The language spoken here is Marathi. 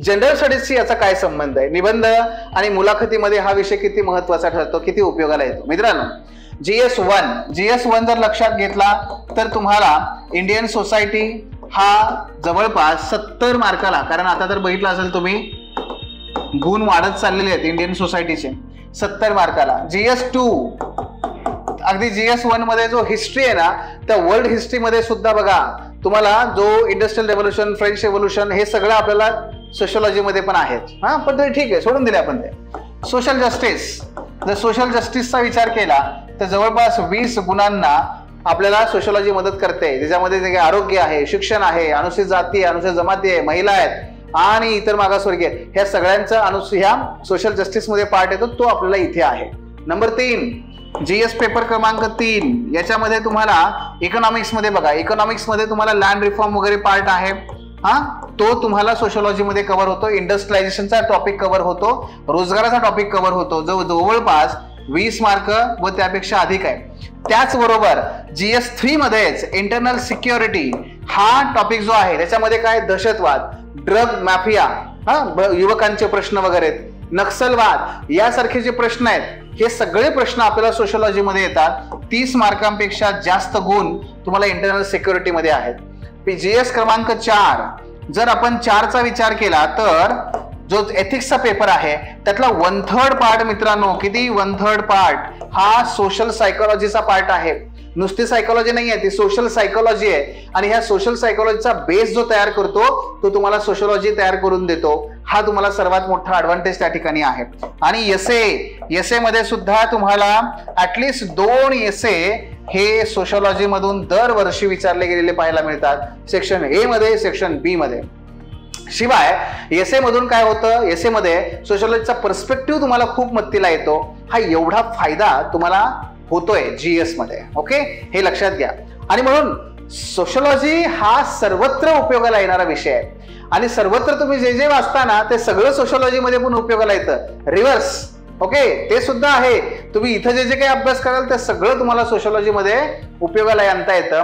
जनरल स्टडीजशी याचा काय संबंध आहे? निबंध आणि मुलाखतीमध्ये हा विषय किती महत्वाचा ठरतो, किती उपयोगाला येतो? मित्रांनो, GS1 जर लक्षात घेतला तर तुम्हाला इंडियन सोसायटी हा जवळपास 70 मार्काला, कारण आता तर बघितलं असेल तुम्ही गुण वाढत चाललेले आहेत इंडियन सोसायटीचे, 70 मार्काला. GS2 अगदी GS1 मध्ये जो हिस्ट्री आहे ना, त्या वर्ल्ड हिस्ट्री मध्ये सुद्धा बघा तुम्हाला जो इंडस्ट्रियल रेव्होल्यूशन, फ्रेंच रेव्होल्यूशन हे सगळं आपल्याला सोशलॉजी मध्ये पण आहेत. हा, पण ते ठीक आहे, सोडून दिले आपण ते. सोशल जस्टिस, जर सोशल जस्टिसचा विचार केला तर जवळपास 20 गुणांना आपल्याला सोशलॉजी मदत करते, ज्याच्यामध्ये आरोग्य आहे, शिक्षण आहे, अनुसूचित जाती, अनुसूचित जमाती आहे, महिला आहेत आणि इतर मागासवर्गीय, ह्या सगळ्यांचा ह्या सोशल जस्टिस मध्ये पार्ट येतो, तो आपल्याला इथे आहे. नंबर 3, GS पेपर क्रमांक 3, याच्यामध्ये तुम्हाला इकॉनॉमिक्स मध्ये बघा, इकॉनॉमिक्स मध्ये तुम्हाला लँड रिफॉर्म वगैरे पार्ट आहे. हा, तो तुम्हाला सोशलॉजी मध्ये कव्हर होतो. इंडस्ट्रियलायझेशनचा टॉपिक कव्हर होतो, रोजगाराचा टॉपिक कव्हर होतो, जो जवळपास 20 मार्क व त्यापेक्षा अधिक आहे. त्याचबरोबर GS3 मध्येच इंटरनल सिक्युरिटी हा टॉपिक जो आहे, त्याच्यामध्ये काय, दहशतवाद, ड्रग माफिया, युवकांचे प्रश्न वगैरे, नक्षलवाद यासारखे जे प्रश्न आहेत, हे सगळे प्रश्न आपल्याला सोशलॉजी मध्ये येतात. 30 मार्कांपेक्षा जास्त गुण तुम्हाला इंटरनल सिक्युरिटी मध्ये आहेत. GS क्रमांक 4, जर आपण 4चा विचार केला तर जो एथिक्सचा पेपर आहे त्यातला 1/3 पार्ट मित्रांनो, किती 1/3 पार्ट हा सोशल सायकोलॉजीचा पार्ट आहे. नुसती सायकोलॉजी नाही आहे, ती सोशल सायकोलॉजी आहे. आणि ह्या सोशल सायकोलॉजीचा बेस जो तयार करतो तो तुम्हाला सोशलॉजी तयार करून देतो. हा तुम्हाला सर्वात मोठा ऍडव्हान्टेज त्या ठिकाणी आहे. आणि एसे मध्ये सुद्धा तुम्हाला ऍटलिस्ट 2 एसे हे सोशलॉजी मधून दरवर्षी विचारले गेलेले पाहायला मिळतात, सेक्शन ए मध्ये, सेक्शन बी मध्ये. शिवाय एसे मधून काय होतं, एसे मध्ये सोशलॉजीचा पर्स्पेक्टिव्ह तुम्हाला खूप मत्तीला येतो. हा एवढा फायदा तुम्हाला होतोय GS मध्ये. ओके, हे लक्षात घ्या. आणि म्हणून सोशलॉजी हा सर्वत्र उपयोगाला येणारा विषय आहे. आणि सर्वत्र तुम्ही जे जे वाचता ना, ते सगळं सोशलॉजी मध्ये पण उपयोगाला येतं. रिव्हर्स, ओके, ते सुद्धा आहे. तुम्ही इथं जे जे काही अभ्यास कराल ते सगळं तुम्हाला सोशलॉजी मध्ये उपयोगाला आणता येतं.